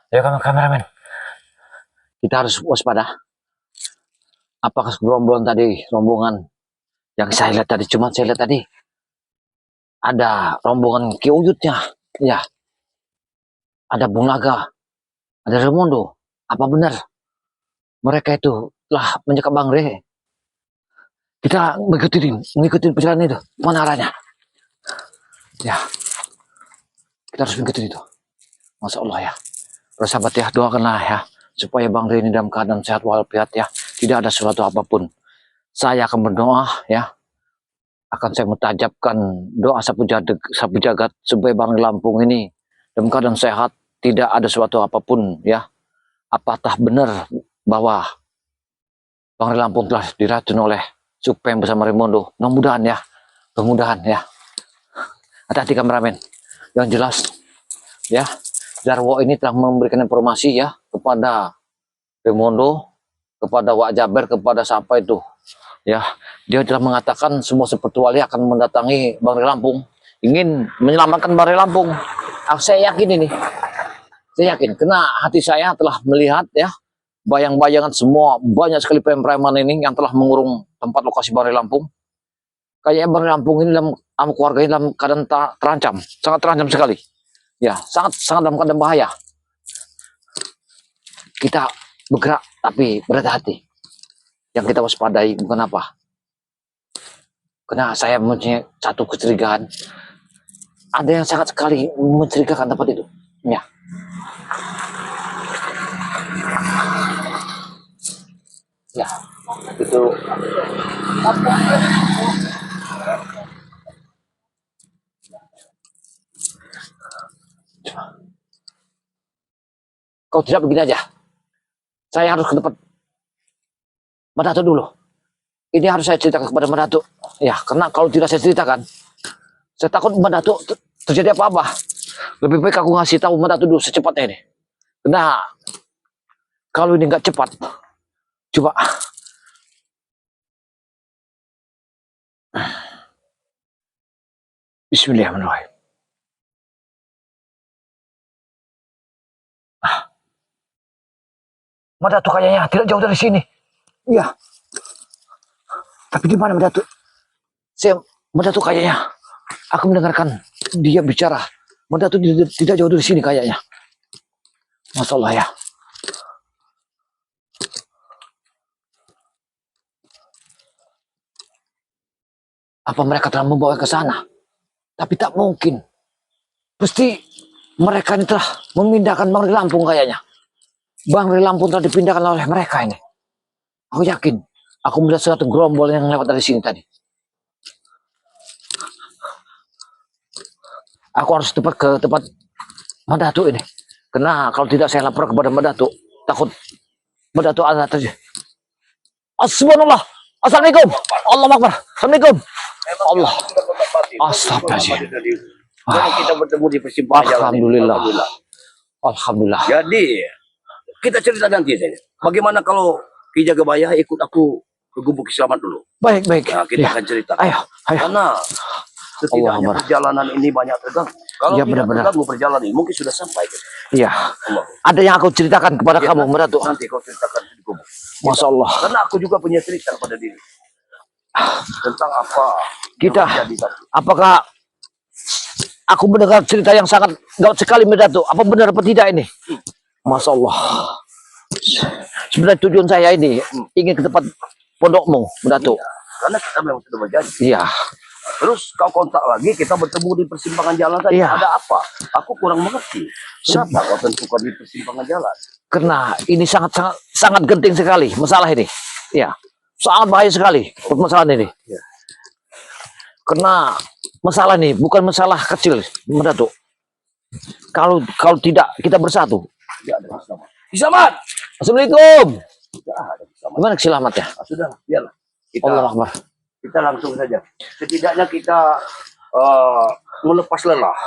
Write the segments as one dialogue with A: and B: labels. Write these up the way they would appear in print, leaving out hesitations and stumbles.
A: Ya kameramen, kita harus waspada. Apakah rombongan yang saya lihat tadi, cuma saya lihat tadi ada rombongan Ki Uyutnya, ya, ada Bung Naga, ada Raimondo. Apa benar mereka itu telah menyekap Bang Re? Kita mengikuti perjalanan itu. Mana arahnya? Ya, kita harus mengikuti itu. Masya Allah ya. Para sahabat ya, doakanlah ya supaya Bang Re ini dalam keadaan sehat walafiat ya. Tidak ada sesuatu apapun. Saya akan berdoa ya. Akan saya mentajabkan doa sapu jagat supaya Bang Lampung ini dalam keadaan sehat, tidak ada sesuatu apapun ya. Apakah benar bahwa Bang Lampung telah diracun oleh Supem bersama Raimondo? Mudah-mudahan ya. Hati-hati kameramen. Yang jelas ya, Jarwo ini telah memberikan informasi ya kepada Raimondo, kepada Wak Jaber, kepada siapa itu ya, dia telah mengatakan semua seperti akan mendatangi Bang Lampung, ingin menyelamatkan Bang Lampung. Saya yakin ini, saya yakin, karena hati saya telah melihat ya bayang-bayangan semua, banyak sekali preman ini yang telah mengurung tempat lokasi Bang Lampung. Kayaknya Bang Lampung ini dalam keluarganya dalam keadaan terancam, sangat terancam sekali, ya, sangat dalam keadaan bahaya. Kita bergerak tapi berhati-hati. Yang kita waspadai bukan apa? Karena saya mempunyai satu kecurigaan. Ada yang sangat sekali mencurigakan tempat itu. Ya. Ya. Itu. Kau tidak begini aja. Saya harus ke tempat Mbak Datuk dulu. Ini harus saya ceritakan kepada Mbak Datuk. Ya, karena kalau tidak saya ceritakan, saya takut Mbak Datuk terjadi apa-apa. Lebih baik aku ngasih tahu Mbak Datuk dulu secepatnya ini. Karena kalau ini nggak cepat, coba. Bismillahirrahmanirrahim. Mbak Datuk kayaknya tidak jauh dari sini. Iya. Tapi di mana Mbak Datuk? Mbak Datuk kayaknya aku mendengarkan dia bicara. Mbak Datuk tidak jauh dari sini kayaknya. Masya Allah ya. Apa mereka telah membawa ke sana? Tapi tak mungkin. Pasti mereka ini telah memindahkan Bang Lampung kayaknya. Bang Lampung telah dipindahkan oleh mereka ini. Aku yakin. Aku melihat satu gerombol yang lewat dari sini tadi. Aku harus cepat ke tempat Mbak Datuk ini. Karena kalau tidak saya lapor kepada Mbak Datuk, takut Mbak Datuk ada terjadi. Assalamualaikum. Assalamualaikum. Allah Akbar. Assalamualaikum. Allah. Astagfirullahaladzim.
B: Jadi kita bertemu di persimpangan jalan.
A: Alhamdulillah. Alhamdulillah.
B: Jadi kita cerita nanti saja. Bagaimana kalau Ki Jagabaya ikut aku ke Gubuk Selamat dulu?
A: Baik.
B: Nah, kita akan cerita.
A: Ayo.
B: Karena setidaknya perjalanan ini banyak terganggu. Kalau
A: ya,
B: tidak terganggu perjalanan ini mungkin sudah sampai.
A: Iya. Ada yang aku ceritakan kepada kamu, Mbak Datuk.
B: Nanti kau ceritakan di Gubuk.
A: Masya Allah.
B: Karena aku juga punya cerita pada diri tentang apa
A: kita. Apakah aku mendengar cerita yang sangat gawat sekali, Mbak Datuk? Apa benar apa tidak ini? Masya Allah. Sebenarnya tujuan saya ini ingin ke tempat pondokmu, Mbak Datuk.
B: Iya, karena kita memang sudah berjanji.
A: Iya.
B: Terus kau kontak lagi, kita bertemu di persimpangan jalan tadi. Iya. Ada apa? Aku kurang mengerti. Kenapa kau tentukan di persimpangan jalan?
A: Karena ini sangat genting sekali masalah ini. Ya, sangat bahaya sekali permasalahan ini. Ya. Karena masalah ini bukan masalah kecil, Mbak Datuk. Kalau tidak kita bersatu.
B: Tidak ada masalah. Selamat.
A: Assalamualaikum.
B: Gimana
A: selamat ya?
B: Nah, sudah, biarlah.
A: Allah Akbar.
B: Kita langsung saja. Setidaknya kita melepas lelah.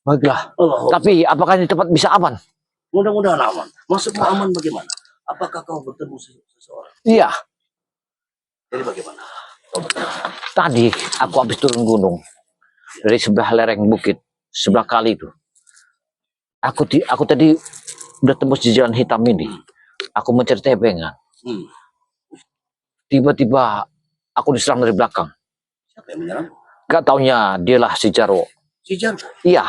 A: Baiklah. Tapi apakah ini tempat bisa aman?
B: Mudah-mudahan aman. Maksudmu aman bagaimana? Apakah kau bertemu seseorang?
A: Iya.
B: Jadi bagaimana?
A: Tadi aku habis turun gunung dari sebelah lereng bukit, sebelah kali itu. Aku tadi udah tembus di jalan hitam ini, aku mencari tebengan. Tiba-tiba aku diserang dari belakang.
B: Siapa yang menyerang?
A: Gak taunya dialah si Jarwo.
B: Si Jarwo?
A: Iya.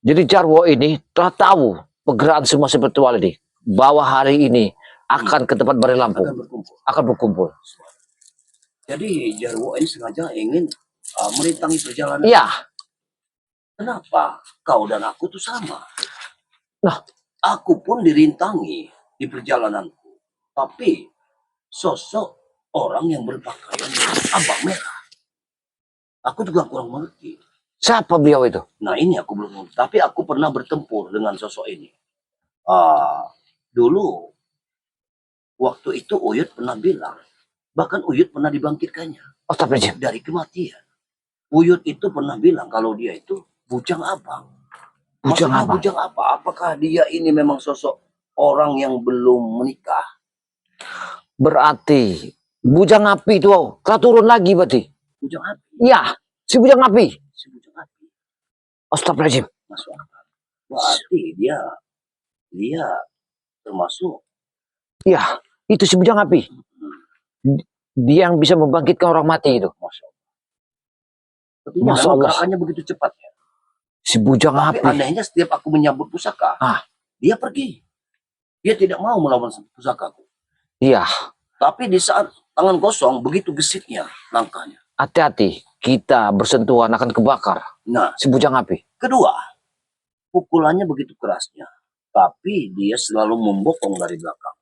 A: Jadi Jarwo ini telah tahu pergerakan semua spiritual ini. Bahwa hari ini akan ke tempat Bari Lampung. Akan berkumpul.
B: Jadi Jarwo ini sengaja ingin merintangi perjalanan.
A: Iya.
B: Kenapa? Kau dan aku tuh sama.
A: Nah,
B: aku pun dirintangi di perjalananku. Tapi sosok orang yang berpakaian abang merah. Aku juga kurang mengerti.
A: Siapa beliau itu?
B: Nah ini aku belum mengerti. Tapi aku pernah bertempur dengan sosok ini. Dulu, waktu itu Uyut pernah bilang. Bahkan Uyut pernah dibangkitkannya. Dari kematian. Uyut itu pernah bilang kalau dia itu bujang abang.
A: Bujang abang?
B: Bujang apa? Apakah dia ini memang sosok orang yang belum menikah?
A: Berarti bujang api itu telah turun lagi berarti.
B: Bujang api?
A: Iya, si bujang api.
B: Si bujang api.
A: Astagfirullahaladzim.
B: Masuk akal. Berarti dia termasuk.
A: Iya, itu si bujang api. Dia yang bisa membangkitkan orang mati itu.
B: Masya Allah. Gerakannya begitu cepat ya.
A: Si bujang
B: api.
A: api.
B: Anehnya setiap aku menyambut pusaka, dia pergi. Dia tidak mau melawan pusakaku.
A: Iya.
B: Tapi di saat tangan kosong, begitu gesitnya langkahnya.
A: Hati-hati, kita bersentuhan akan kebakar.
B: Nah,
A: si bujang api.
B: Kedua, pukulannya begitu kerasnya. Tapi dia selalu membokong dari belakang.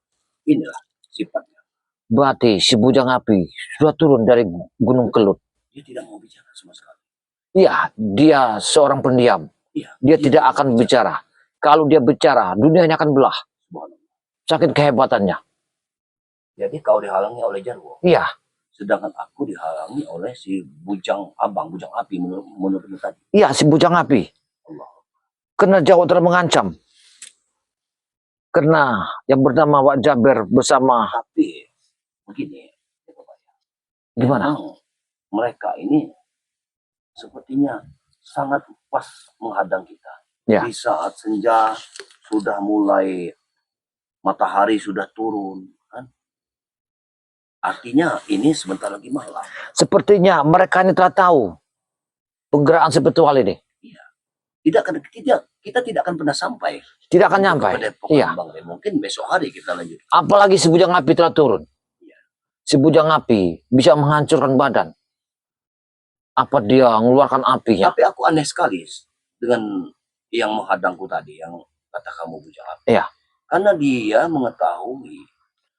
B: Inilah sifatnya.
A: Berarti si bujang api sudah turun dari Gunung Kelut.
B: Dia tidak mau bicara sama sekali.
A: Iya, dia seorang pendiam.
B: Iya,
A: dia tidak akan bicara. Kalau dia bicara, dunia ini akan belah. Sakit kehebatannya.
B: Jadi kau dihalangi oleh Jarwo.
A: Iya.
B: Sedangkan aku dihalangi oleh si bujang abang, bujang api menurutmu tadi.
A: Iya, si bujang api.
B: Allah.
A: Karena Jawa telah mengancam. Karena yang bernama Wak Jaber bersama.
B: Tapi begini.
A: Gimana?
B: Mereka ini sepertinya sangat pas menghadang kita.
A: Ya.
B: Di saat senja sudah mulai matahari sudah turun, kan? Artinya ini sebentar lagi malam.
A: Sepertinya mereka ini telah tahu pergerakan spiritual ini.
B: Iya. Kita tidak akan pernah sampai.
A: Tidak akan nyampai. Iya.
B: Mungkin besok hari kita lanjut.
A: Apalagi si bujang api telah turun.
B: Iya.
A: Si bujang api bisa menghancurkan badan. Apa dia mengeluarkan apinya?
B: Tapi aku aneh sekali dengan yang menghadangku tadi, yang kata kamu bujang api.
A: Iya.
B: Karena dia mengetahui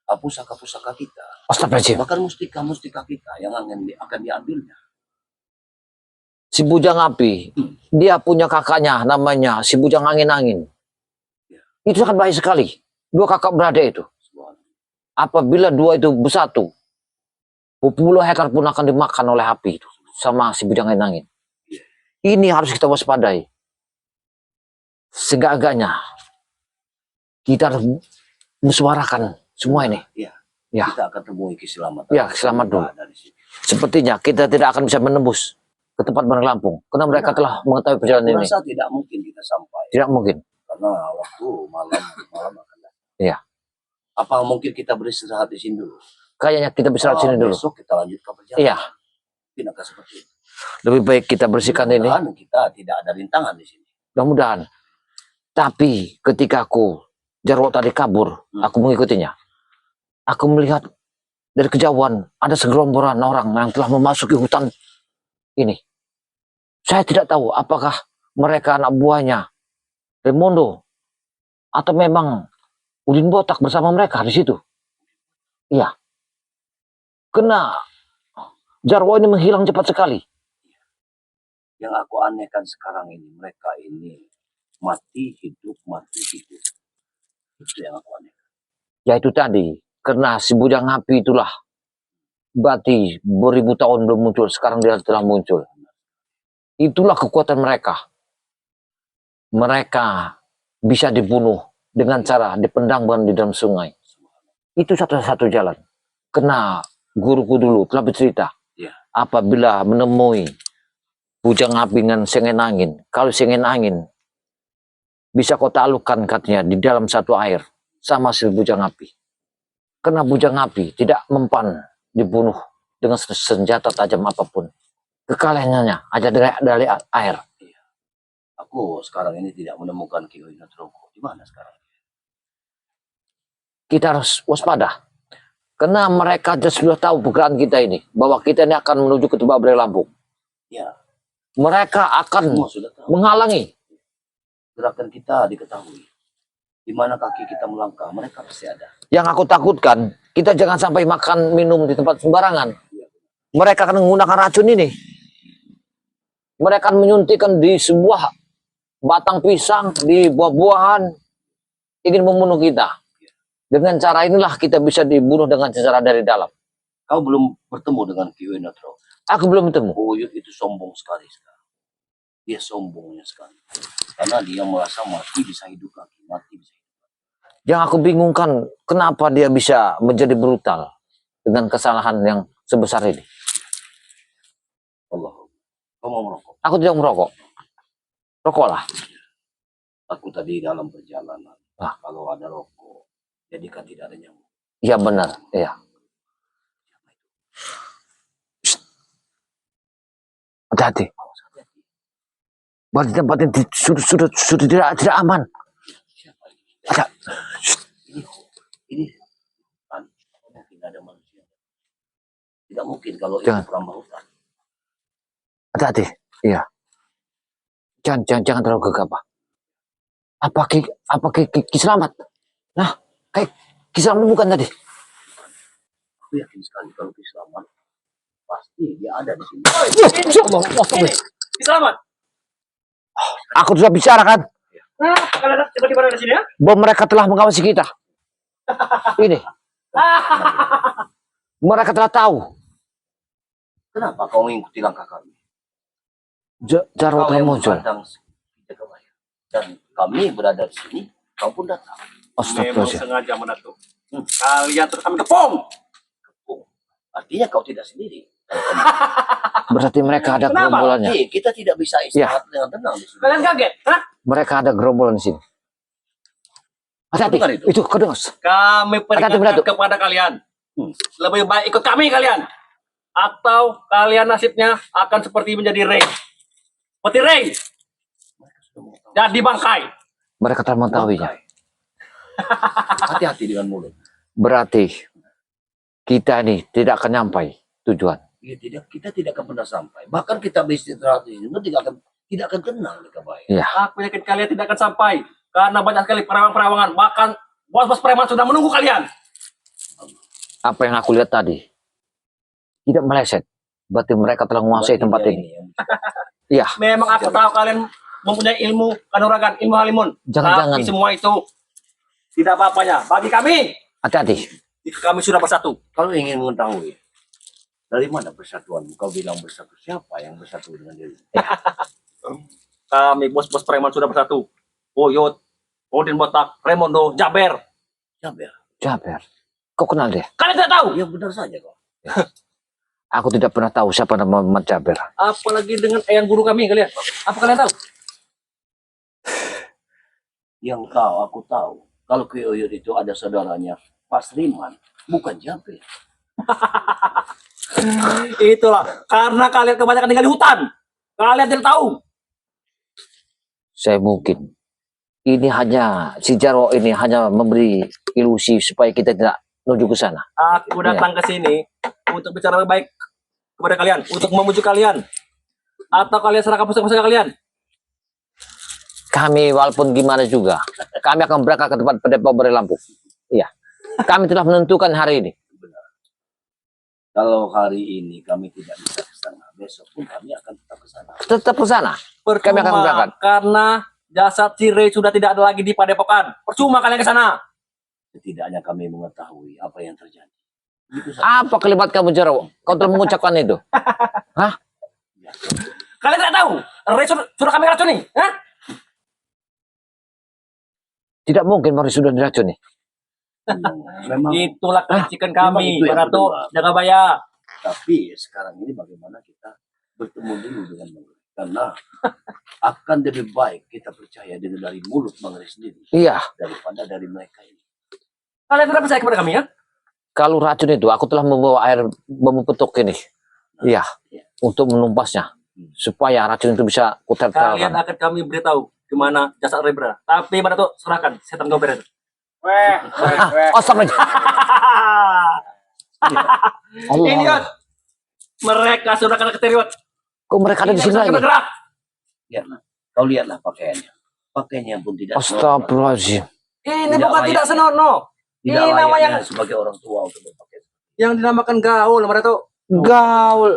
B: pusaka-pusaka kita.
A: Astagfirullahaladzim.
B: Bahkan mustika-mustika kita yang akan diambilnya.
A: Si bujang api, dia punya kakaknya namanya si bujang angin-angin.
B: Ya.
A: Itu sangat baik sekali. Dua kakak beradik itu. Apabila dua itu bersatu, 10 hektar pun akan dimakan oleh api itu. Sama si bujang angin-angin.
B: Ya.
A: Ini harus kita waspadai. Seenggak-enggaknya kita harus mensuarakan semua ini.
B: Ya.
A: Ya.
B: Kita akan temui keselamatan.
A: Ya, selamat dulu. Sepertinya kita tidak akan bisa menembus ke tempat Bari Lampung. Karena mereka telah mengetahui perjalanan ini.
B: Merasa tidak mungkin kita sampai.
A: Tidak mungkin.
B: Karena waktu malam akan datang.
A: Iya.
B: Apa mungkin kita beristirahat di sini dulu?
A: Kayaknya kita beristirahat sini dulu.
B: Besok kita lanjut ke perjalanan.
A: Iya.
B: Mungkin akan seperti itu.
A: Lebih baik kita bersihkan ini.
B: Kita tidak ada rintangan di sini.
A: Mudah-mudahan. Tapi ketika Jarwo tadi kabur, aku mengikutinya. Aku melihat dari kejauhan ada segerombolan orang yang telah memasuki hutan ini. Saya tidak tahu apakah mereka anak buahnya Raimondo atau memang Udin Botak bersama mereka di situ. Iya. Karena Jarwo ini menghilang cepat sekali.
B: Yang aku anehkan sekarang ini, mereka ini mati hidup, mati hidup. Itu yang aku anehkan.
A: Ya itu tadi, karena si bujang api itulah berarti beribu tahun belum muncul, sekarang dia telah muncul. Itulah kekuatan mereka. Mereka bisa dibunuh dengan cara dipendam di dalam sungai. Itu satu-satu jalan. Karena guruku dulu telah bercerita, apabila menemui bujang api dengan sengin angin, kalau sengin angin bisa kau taklukkan katanya di dalam satu air sama si bujang api. Karena bujang api tidak mempan dibunuh dengan senjata tajam apapun. Kekalahannya ada dari air.
B: Aku sekarang ini tidak menemukan Ki Oinot Roko. Di mana sekarang?
A: Kita harus waspada. Karena mereka sudah tahu pergerakan kita ini. Bahwa kita ini akan menuju ke Tubak Bere Lampung.
B: Ya.
A: Mereka akan menghalangi.
B: Gerakan kita diketahui. Di mana kaki kita melangkah, mereka pasti ada.
A: Yang aku takutkan, kita jangan sampai makan minum di tempat sembarangan. Mereka akan menggunakan racun ini. Mereka akan menyuntikkan di sebuah batang pisang, di buah-buahan, ingin membunuh kita. Dengan cara inilah kita bisa dibunuh dengan cara dari dalam.
B: Kau belum bertemu dengan Ki Oinot Roko?
A: Aku belum bertemu.
B: Uyut itu sombong sekali sekarang. Dia sombongnya sekali. Karena dia merasa mati bisa hidup lagi. Mati bisa hidup lagi.
A: Yang aku bingungkan, kenapa dia bisa menjadi brutal dengan kesalahan yang sebesar ini.
B: Allah. Kau mau merokok?
A: Aku tidak merokok. Rokoklah.
B: Aku tadi dalam perjalanan.
A: Ah.
B: Kalau ada rokok, jadikan tidak ada nyamuk.
A: Iya benar. Iya. Hati-hati. Buat tempat ini sudah tidak aman. Ada.
B: Ini kan mungkin ada manusia. Tidak mungkin kalau itu
A: Jangan.
B: perambah hutan.
A: Hati-hati. Iya. Jangan terlalu gegabah. Apa Ki Selamat? Nah, kayak Ki Selamat bukan tadi.
B: Aku yakin sekali kalau Ki Selamat pasti dia ada di sini.
C: Ki Selamat.
A: Aku sudah bicara kan?
C: Nah, kalian tiba-tiba ada di sini ya?
A: Bahwa mereka telah mengawasi kita. Ini. Mereka telah tahu.
B: Kenapa kau mengikuti langkah kami?
A: Jarwo
B: Kau
A: telah
B: yang
A: muncul.
B: menghadang Jagabaya. Dan kami berada di sini, kau pun datang.
C: Memang
A: Astagfirullahaladzim.
C: sengaja mendatuk. Kalian terus kami kepung.
B: Artinya kau tidak sendiri.
A: Berarti mereka ada
C: Kenapa?
A: gerombolannya.
B: Kita tidak bisa istirahat dengan tenang di sini.
C: Kalian kaget? Hah?
A: Mereka ada gerombolan di sini. Hati-hati.
B: Bukan itu.
A: Itu kedus.
C: Kami
A: Hati-hati,
C: peringatkan
A: mendatuk.
C: kepada kalian. Lebih baik ikut kami kalian. Atau kalian nasibnya akan seperti menjadi Rey. Seperti Rey. Jadi bangkai.
A: Mereka telah mengetahuinya.
B: Hati-hati dengan mulut.
A: Berarti kita ini tidak akan nyampai tujuan.
B: Kita tidak akan pernah sampai. Bahkan kita beristirahat di sini tidak akan tenang di Kabaya.
A: Iya.
C: Aku yakin kalian tidak akan sampai. Karena banyak sekali perawang-perawangan. Bahkan bos-bos preman sudah menunggu kalian.
A: Apa yang aku lihat tadi tidak meleset. Berarti mereka telah menguasai tempat ini. Iya.
C: Memang aku tahu kalian mempunyai ilmu kanuragan, ilmu halimun.
A: Jangan-jangan.
C: Tapi semua itu tidak apa-apanya. Bagi kami,
A: Hati-hati.
C: kami sudah bersatu.
B: Kalau ingin mengetahui dari mana persatuan, kau bilang bersatu, siapa yang bersatu dengan diri?
C: Kami bos-bos preman sudah bersatu. Oyot, Odin Botak, Remondo, Jaber.
A: Jaber. Kau kenal dia?
C: Kalian tidak tahu.
B: Ya benar saja kok.
A: Aku tidak pernah tahu siapa nama Muhammad Jaber.
C: Apalagi dengan eyang guru kami kalian. Apa kalian tahu?
B: Yang aku tahu. Kalau Ki Oyot itu ada saudaranya Pasriman, bukan Jaber.
C: Itulah karena kalian kebanyakan tinggal di hutan. Kalian tidak tahu.
A: Saya mungkin. Ini hanya, si Jarwo ini hanya memberi ilusi supaya kita tidak menuju ke sana.
C: Aku datang ke sini untuk bicara baik kepada kalian, untuk memuji kalian. Atau kalian serahkan pusaka-pusaka kalian.
A: Kami walaupun gimana juga, kami akan berangkat ke tempat Tubak Bere Lampung. Iya. Kami telah menentukan hari ini.
B: Kalau hari ini kami tidak bisa ke sana, besok pun kami akan tetap ke sana.
A: Tetap ke sana. Kami akan berangkat.
C: Karena jasad si Rey sudah tidak ada lagi di Padepokan. Percuma kalian ke sana.
B: Setidaknya kami mengetahui apa yang terjadi. Begitu saja.
A: Apa kalimat kamu Jarwo? Kau telah mengucapkan itu? Hah?
C: Kalian tidak tahu. Rey sudah kami racuni. Hah?
A: Tidak mungkin Mari sudah diracuni.
B: Memang,
C: Itulah kelicikan
B: memang
C: kami.
B: itu yang
C: Ratu
B: kedua.
C: Jagabaya.
B: tapi sekarang ini bagaimana kita bertemu dulu dengan mereka. Karena akan lebih baik kita percaya dengan dari mulut Bang Rey sendiri
A: Iya.
B: daripada dari mereka ini.
C: Kalian tidak percaya kepada kami ya?
A: Kalau racun itu, aku telah membawa air bambu petuk ini. Iya. Untuk menumpasnya. Supaya racun itu bisa
C: Kalian
A: kutertelkan.
C: akan kami beritahu kemana jasad Ray berada. Tapi pada tuh serahkan setan gober itu.
A: Oh, sama aja. Allah.
C: Ini kan mereka sudah kena keteriot.
A: Kok mereka ada di sini lagi?
C: Bergerak.
B: Lihatlah, kau lihatlah pakaiannya. Pakaiannya pun tidak
A: Astagfirullahaladzim.
C: Ini
B: Tidak
C: bukan
B: layak.
C: tidak senonoh.
B: tidak
C: Ini nama
B: layaknya
C: yang
B: sebagai orang tua untuk berpakaian.
C: yang dinamakan gaul pada tuh.
A: Gaul.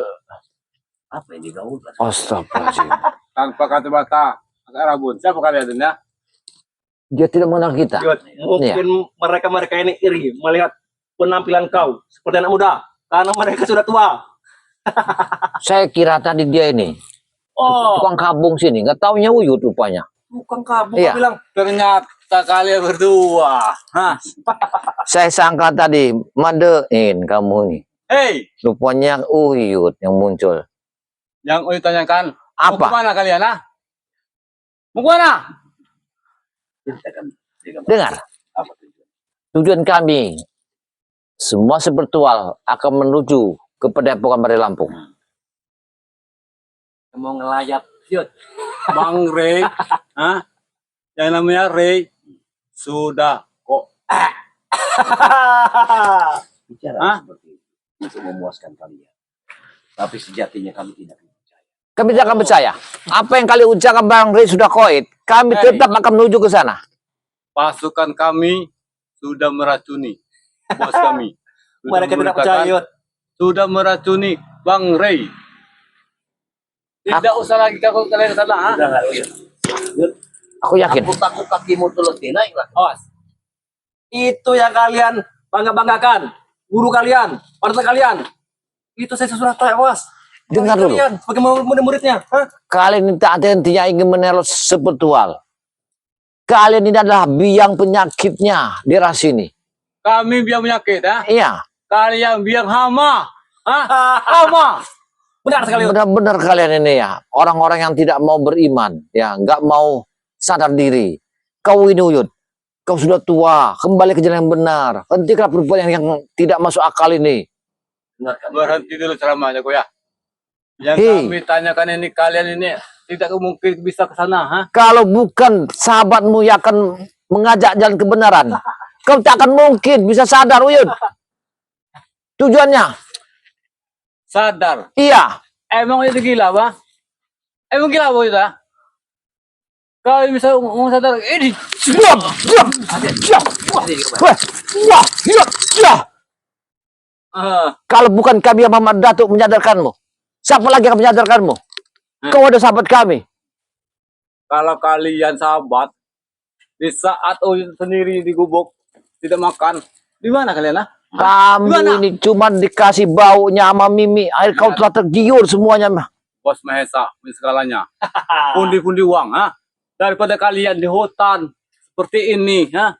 B: Apa yang digaulkan?
A: Astagfirullahaladzim.
D: Tanpa kata-kata, agak rabun. Siapa kalian ya?
A: Dia tidak mengenal kita.
C: Mungkin mereka ini iri melihat penampilan kau seperti anak muda karena mereka sudah tua.
A: Saya kira tadi dia ini
C: Oh,
A: tukang kabung sini. Nggak taunya Uyut rupanya.
C: bukan kabur
A: Iya.
C: bilang.
D: Ternyata kalian berdua. Hah?
A: Saya sangka tadi madein kamu ini.
D: Hei,
A: Rupanya Uyut yang muncul.
D: yang Uy tanyakan, mau
A: Apa?
D: kemana kalian, ah? Mau kemana?
B: Ceritakan.
A: Dengar.
B: Apa tujuan?
A: Tujuan kami semua spiritual akan menuju ke Padepokan Bari Lampung.
C: Mau ngelayap. Yud.
D: Bang Ray, ah? Yang namanya Ray sudah kok.
B: Bicara
D: Hah?
B: seperti itu untuk memuaskan kalian. Tapi sejatinya kami tidak percaya.
A: Kami tidak akan percaya. Apa yang kali ucapkan Bang Ray sudah koit. Kami tetap akan menuju ke sana.
D: Pasukan kami sudah meracuni bos kami. Sudah
C: Mereka tidak percaya.
D: memberitakan,
C: Yud.
D: sudah meracuni Bang Ray. Tidak usah lagi kalian ke sana, ah?
B: Udah nggak, Uyut? Uyut,
A: Aku yakin.
B: takut kakimu tuh letih, naiklah.
C: Awas. Itu yang kalian banggakan. Guru kalian, partai kalian. Itu saya sudah tewas.
A: Dengar dulu.
C: Kalian sebagai murid-muridnya. Hah?
A: Kalian ini tak hentinya ingin menelos spiritual. Kalian ini adalah biang penyakitnya di ras ini.
D: Kami biar penyakit, ah?
A: Iya.
D: Kalian biar hama, ah? Hama.
C: Benar sekali. Yud.
A: Benar-benar kalian ini ya. Orang-orang yang tidak mau beriman. Ya. Nggak mau sadar diri. Kau ini Uyut. Kau sudah tua. Kembali ke jalan yang benar. Hentikan perbuatan yang tidak masuk akal ini.
B: Dengarkan.
D: Berhenti dulu ceramahnya, kok ya. Yang
A: Hei.
D: kami tanyakan ini, kalian ini tidak mungkin bisa ke sana, ha?
A: Kalau bukan sahabatmu yang akan mengajak jalan kebenaran. Kau tak akan mungkin bisa sadar Uyut. Tujuannya.
D: Sadar.
A: Iya.
D: Emang itu gila, Pak? Emang gila, Pak, itu, ha? Kalau bisa ngomong sadar, ini.
A: Diam, diam, diam. Wah, wah, iya, iya. Kalau bukan kami yang Muhammad Datuk menyadarkanmu, siapa lagi yang akan menyadarkanmu? Kau ada sahabat kami.
D: Kalau kalian sahabat, di saat Uyut sendiri di gubuk, tidak makan, di mana kalian, ha?
A: Kamu
D: Gimana?
A: ini cuma dikasih baunya sama Mimi. Akhir kau telah tergiur semuanya.
D: Bos Mahesa, segalanya. Pundi-pundi uang, ha? Daripada kalian di hutan, seperti ini, ha?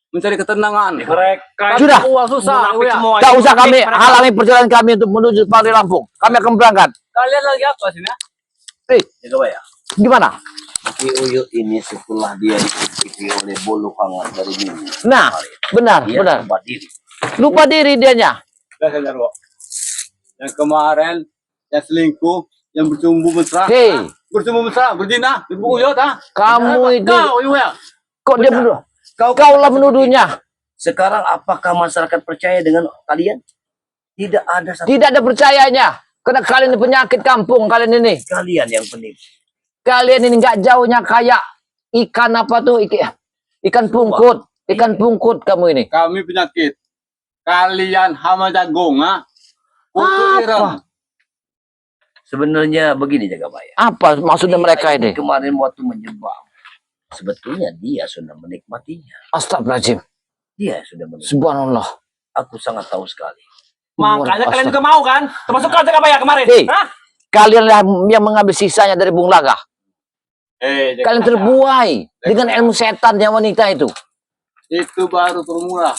D: Mencari ketenangan.
C: Mereka
A: Sudah.
D: Uang susah,
C: munafik
D: ya.
C: semua.
A: Tak usah kami
C: Mereka-
A: halangi perjalanan kami untuk menuju Bari Lampung. Kami akan berangkat.
D: Kalian lagi apa sini, ha?
B: Ya, coba ya.
A: Gimana?
B: Si Uyut ini setelah dia diikuti oleh bolu hangat dari Mimi.
A: Nah, benar,
B: Dia
A: benar.
B: tempat diri.
A: Lupa diri dianya.
D: Dah saya Jarwo. Yang kemarin, yang selingkuh, yang bercumbu mesra.
A: Hei.
D: ha? Bercumbu mesra, berzina, di buku Uyut, ha?
A: Kamu itu,
D: Kau, ya.
A: kok dia menuduh? Kaulah menuduhnya.
B: Sekarang apakah masyarakat percaya dengan kalian? Tidak ada satu
A: Tidak ada percayanya. Karena kalian ini penyakit kampung kalian ini.
B: kalian yang penipu.
A: Kalian ini nggak jauhnya kayak ikan apa tuh? Ikan pungkut. Ikan pungkut kamu ini.
D: Kami penyakit. Kalian hama jagung, ha? Untuk ireng.
B: Sebenarnya begini Jagabaya.
A: Apa maksudnya mereka ini?
B: Kemarin waktu menyembah. Sebetulnya dia sudah menikmatinya.
A: Astagfirullahaladzim.
B: Dia sudah menikmati.
A: Subhanallah.
B: Aku sangat tahu sekali.
C: Makanya kalian juga mau kan? Termasuk kau Jaga Bayar kemarin.
A: Hei.
C: Hah?
A: Kalian yang mengambil sisanya dari Bung Laga. Kalian
D: Jaga.
A: terbuai dengan ilmu setannya wanita itu.
D: Itu baru permula.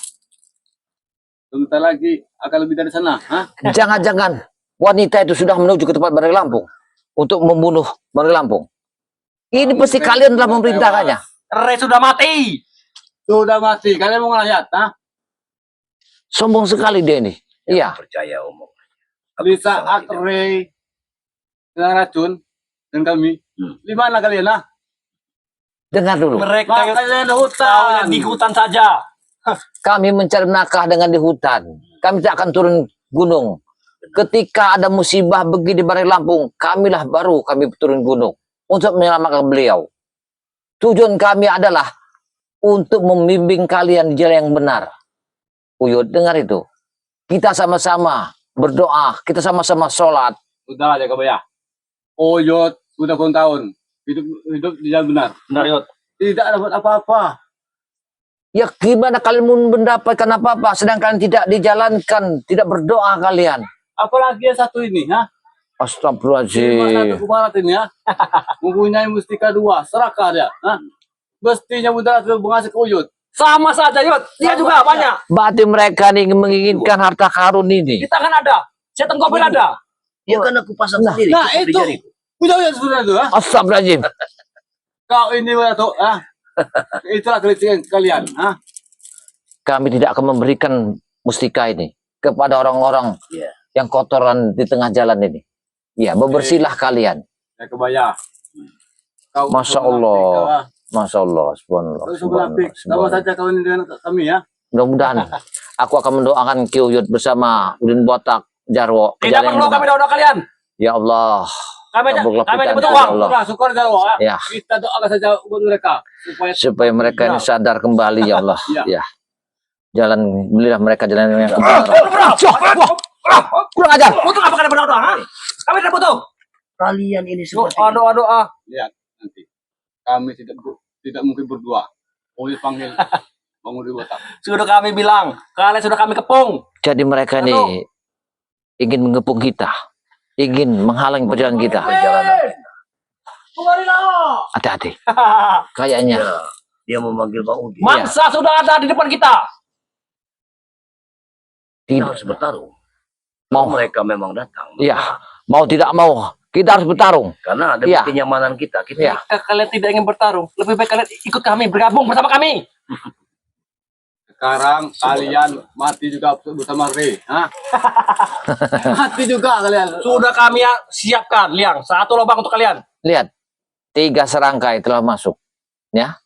D: Sebentar lagi akan lebih dari sana, ha?
A: Jangan-jangan wanita itu sudah menuju ke tempat Bari Lampung. untuk membunuh Bang Lampung. Ini pasti kalian telah memerintahkannya.
C: Ray sudah mati.
D: Sudah mati. Kalian mau ngelayat, ha?
A: Sombong sekali dia ini. Iya.
B: Percaya omong.
D: Di saat Ray kena racun dan kami, di mana kalian, ha?
A: Dengar dulu.
C: Mereka
D: Kalian
C: tahunya di hutan saja.
A: Kami mencari nafkah dengan di hutan. Kami tidak akan turun gunung. Ketika ada musibah begini di Bari Lampung, kamilah baru kami turun gunung untuk menyelamatkan beliau. Tujuan kami adalah untuk membimbing kalian di jalan yang benar. Uyut, dengar itu. Kita sama-sama berdoa, kita sama-sama sholat.
D: Udah aja kabaya. Oyot sudah puluh tahun hidup di jalan benar.
C: Benar, Yud.
D: Tidak dapat apa-apa.
A: Ya gimana kalian mendapatkan apa-apa sedangkan tidak dijalankan, tidak berdoa kalian.
D: Apalagi yang satu ini, ha? Cuma
A: Astagfirullahaladzim.
D: satu kumarat ini, ya. Mempunyai mustika 2, serakah dia, ha? Mestinya mudarat mengasih ke Uyut.
C: Sama saja, Yud. Dia juga banyak.
A: Berarti mereka nih menginginkan harta karun ini.
C: Kita kan ada. Saya Tenggopil ada.
B: Ya kan aku pasang
A: Nah,
B: sendiri.
D: Nah,
B: cukup di
D: itu.
B: jariku.
D: Udah sudah tuh, ha?
A: Astagfirullahaladzim.
D: Kau ini tuh, ha? Itulah kelicikan kalian, ha?
A: Kami tidak akan memberikan mustika ini kepada orang-orang
B: Iya.
A: yang kotoran di tengah jalan ini. Ya, bebersihlah kalian.
D: Ya kebaya. Kau
A: Masya Allah. Masya Allah. Subhanallah.
D: Kau sebelah
A: Subhanallah.
D: sama
A: Subhanallah.
D: saja kau ini dengan kami, ya.
A: Mudah-mudahan aku akan mendoakan Ki Uyut bersama Udin Botak Jarwo.
C: Tidak perlu kami doa kalian.
A: Ya Allah.
C: Kami
A: Kabullah
C: kami
A: kita,
C: butuh
A: ya
C: uang.
A: Allah.
D: Syukur, syukur Jarwo, ha?
A: Ya.
D: Kita doakan saja buat mereka
A: Supaya mereka ini sadar kembali ya Allah.
D: Ya.
A: Ya. Jalan belilah mereka jalan yang kebenaran. Kurang ajar.
C: Butuh apa kalian berdoa? Ha? Kami tidak butuh.
B: Kalian ini seperti
C: Doa.
D: lihat nanti kami tidak mungkin berdua. Uyut panggil Bang Udin Botak.
C: Sudah kami bilang, kalian sudah kami kepung.
A: Jadi mereka ini ingin mengepung kita, ingin menghalangi perjalanan kita. Hati-hati. Kayaknya
B: Ya, dia memanggil Bang Udi.
C: Mangsa sudah ada di depan kita.
B: Kita
A: tidak
B: harus bertarung.
A: mau.
B: Mereka memang datang.
A: Iya, mau tidak mau kita harus bertarung.
B: Karena ada
A: Iya.
B: kenyamanan kita. Kita
A: Iya.
C: Jika kalian tidak ingin bertarung, lebih baik kalian ikut kami, bergabung bersama kami.
D: Sekarang kalian mati juga bersama Ray, ha? Mati juga kalian.
C: Sudah kami siapkan, Liang. Satu lubang untuk kalian.
A: Lihat, 3 serangkai telah masuk, ya.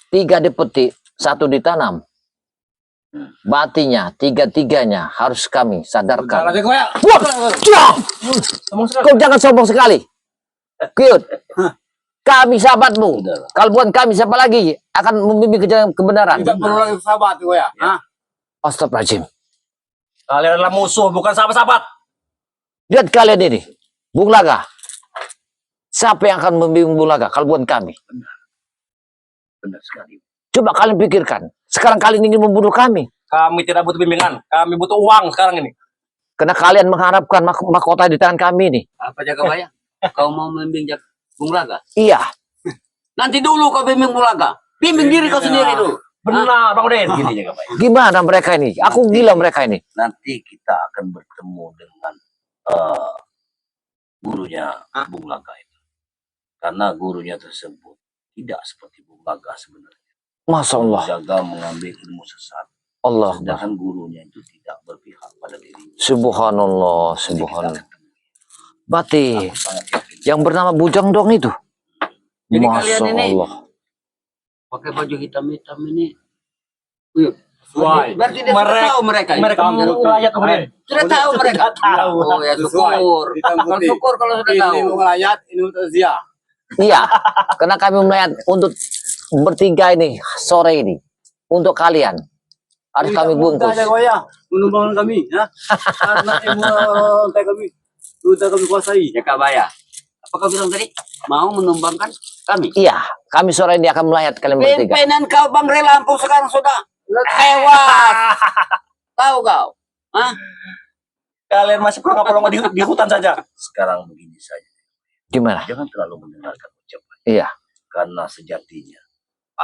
A: 3 dipetik, 1 ditanam. Batinya, 3-3-nya harus kami
D: Bentar
A: sadarkan.
D: aja, Kebaya.
A: Wah, kau jangan sombong sekali. Kiut, kami sahabatmu. Kalau bukan kami, siapa lagi akan membimbing ke jalan kebenaran?
D: Tidak perlu lagi sahabat, Kebaya, ha?
A: Astagfirullahaladzim.
C: Kalian adalah musuh, bukan sahabat-sahabat.
A: Lihat kalian ini, Bung Laga. Siapa yang akan membimbing Bung Laga kalau bukan kami?
B: benar sekali.
A: Coba kalian pikirkan. Sekarang kalian ingin membunuh kami.
C: Kami tidak butuh bimbingan. Kami butuh uang sekarang ini.
A: Karena kalian mengharapkan mahkota di tangan kami ini.
B: Apa jaga Baya? Kau mau membimbing Bung Laga?
A: Iya.
B: Nanti dulu kau bimbing Bung Laga. Bimbing diri kau sendiri dulu.
C: Benar, Bang Udin.
B: Gini jaga Baya.
A: Gimana mereka ini? Aku gila mereka ini.
B: Nanti kita akan bertemu dengan gurunya Bung Laga itu. Karena gurunya tersebut tidak seperti Bung Laga sebenarnya.
A: Masya Allah.
B: Jaga mengambil ilmu sesat.
A: Allah.
B: Sedangkan gurunya itu tidak berpihak pada dirinya.
A: Subhanallah.
B: Jadi kita
A: Subhanallah.
B: ketemu.
A: Berarti
B: Aku sangat yakin.
A: yang bernama Bujang Dong itu.
B: Jadi
A: Masya
B: kalian ini
A: Allah.
B: pakai baju hitam-hitam ini.
D: Sesuai.
B: Berarti dia sudah tahu mereka. ini.
C: Mereka melayat Udin.
B: Sudah tahu mereka.
C: Tahu.
B: Oh ya syukur.
D: Hitam
B: Kalau
D: putih.
B: syukur kalau sudah tahu.
D: Ini mau ngelayat, ini untuk Zia.
A: Iya. Karena kami melihat untuk bertiga ini sore ini untuk kalian harus kami bungkus.
D: Aja, Kebaya. Menumbangkan kami, ha? Karena ilmu orang kami sudah kami kuasai.
B: Ya Kak Baya. Apa kau bilang tadi? Mau menumbangkan kami.
A: Iya, kami sore ini akan melayat kalian bertiga.
B: Pimpinan kau Bang Ray Lampung sekarang sudah tewas. Tahu kau? Hah?
C: Kalian masih pelongo-pelongo di hutan saja.
B: Sekarang begini saja.
A: Gimana?
B: Jangan terlalu mendengarkan ucapan.
A: Iya.
B: Karena sejatinya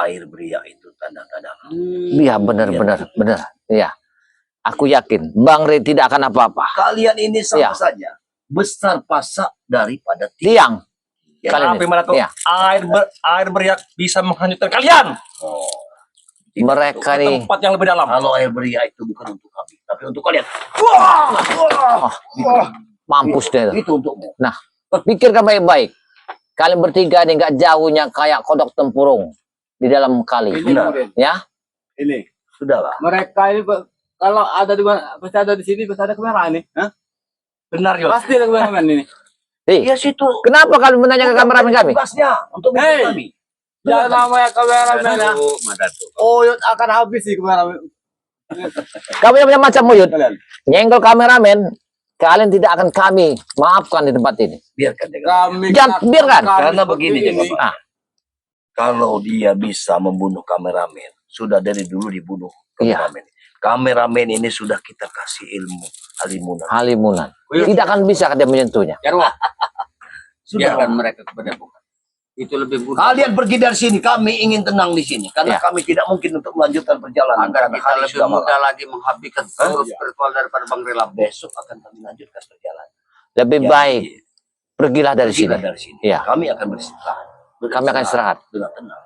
B: air beria itu tanda-tanda.
A: Iya, benar. Iya. Aku yakin Bang Ray tidak akan apa-apa.
B: Kalian ini sama
A: Ya.
B: saja. besar pasak daripada
A: Tiang.
B: Ya,
A: Kalian
C: Tapi
A: ini.
C: mana tuh
A: Iya.
C: air beriak bisa menghanyutkan kalian
B: Oh.
A: Mereka
C: ke
A: nih.
C: tempat yang lebih dalam.
B: Kalau air beria itu bukan untuk kami, tapi untuk kalian. Wah, wah,
A: Mampus deh.
B: itu untukmu.
A: Nah, pikirkan baik-baik. Kalian bertiga nih nggak jauhnya kayak kodok tempurung di dalam kali.
D: Ini
B: Benar.
D: kemudian.
A: Ya,
D: Ini.
B: Sudahlah.
D: Mereka ini kalau ada di mana, pasti ada di sini, pasti ada kamera ini. Hah?
C: Benar, Yul.
D: Pasti ada kameramen ini.
B: Iya situ.
A: kenapa kalian menanya ke kameramen kami?
B: Tugasnya untuk
D: Hei.
B: kami.
D: Jangan namanya kameramen ya. Oyot akan habis sih kameramen.
A: Kamu yang punya macam muyut,
D: Kalian.
A: nyenggol kameramen, kalian tidak akan kami maafkan di tempat ini.
B: Biarkan dia.
D: Kami
A: Jangan,
D: kena-
A: biarkan.
D: kami
B: Karena
D: seperti
B: begini,
D: ini.
B: Bapak.
A: Ah.
B: Kalau dia bisa membunuh kameramen, sudah dari dulu dibunuh
A: Iya.
B: kameramen. Kameramen ini sudah kita kasih ilmu halimunan.
A: Halimunan. Tidak akan bisa dia menyentuhnya.
E: Jarwo,
B: Sudah.
E: biarkan mereka kepada bukan. Itu lebih mudah.
B: Kalian pergi dari sini, kami ingin tenang di sini karena
A: Ya.
B: kami tidak mungkin untuk melanjutkan perjalanan
E: Agar
B: karena
E: kita
B: hari
E: lebih
B: sudah malam.
E: mudah lagi menghabiskan seluruh
D: Iya.
E: spiritual daripada Bang Rela.
B: Besok akan kami lanjutkan perjalanan.
A: Lebih
B: Jadi,
A: baik pergilah dari
B: pergilah
A: sini.
B: dari sini.
A: Iya.
B: Kami akan beristirahat.
A: Kami akan istirahat.
B: dengan tenang.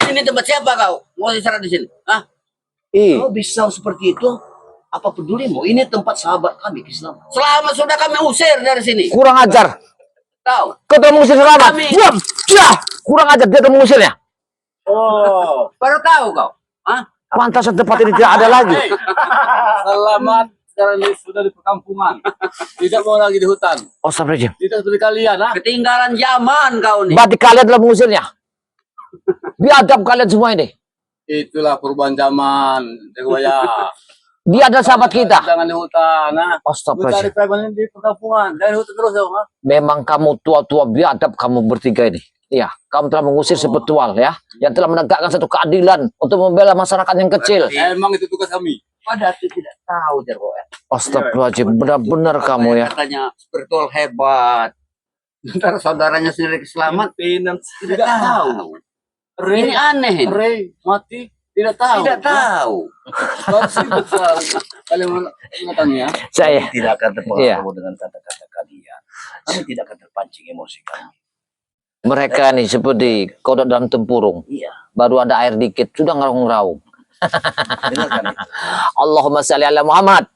E: Ini tempat siapa kau? Mau istirahat di sini? Hah?
A: Ih,
B: Kalau bisa seperti itu, apa pedulimu? Ini tempat sahabat kami, Islam.
E: Selama sudah kami usir dari sini.
A: kurang ajar.
E: Tahu?
A: Kau telah mengusir selamat.
E: Kami-
A: Diam. Ya, kurang ajar dia telah mengusirnya.
D: Oh,
E: Baru tahu kau? Hah?
A: Pantasan tempat ini tidak ada lagi.
D: selamat sekarang ini sudah di perkampungan. Tidak mau lagi di hutan.
A: Astagfirullahaladzim.
D: Tidak seperti kalian, ah.
E: Ketinggalan zaman kau nih.
A: Berarti kalian telah mengusirnya. Biadab kalian semua ini.
D: Itulah perubahan zaman. Dewaya.
A: Dia adalah sahabat kita.
D: Jangan di hutan, ah. Mencari
A: Astagfirullahaladzim.
D: preman di perkampungan. Dari hutan terus, ya, ah.
A: Memang kamu tua-tua biadab kamu bertiga ini. Iya, kamu telah mengusir sepetual ya, yang telah menegakkan satu keadilan untuk membela masyarakat yang kecil.
D: Emang itu tugas kami.
E: Pada itu tidak tahu Jarwo.
A: Astagfirullahaladzim, benar-benar kamu ya.
E: Katanya spiritual hebat. Ntar saudaranya sendiri selamat. Tidak tahu. Ini aneh. ini.
D: Ray mati tidak tahu.
E: Tidak tahu.
D: Pasti besar. Kalian mengatannya.
A: Saya,
B: Tidak akan terpengaruh
A: Iya.
B: dengan kata-kata kalian. Kami tidak akan terpancing emosi kami.
A: mereka nih seperti kodok dalam tempurung.
B: Iya.
A: Baru ada air dikit, sudah ngeraung-raung.
B: Dengarkan itu.
A: Allahumma sholli ala Muhammad.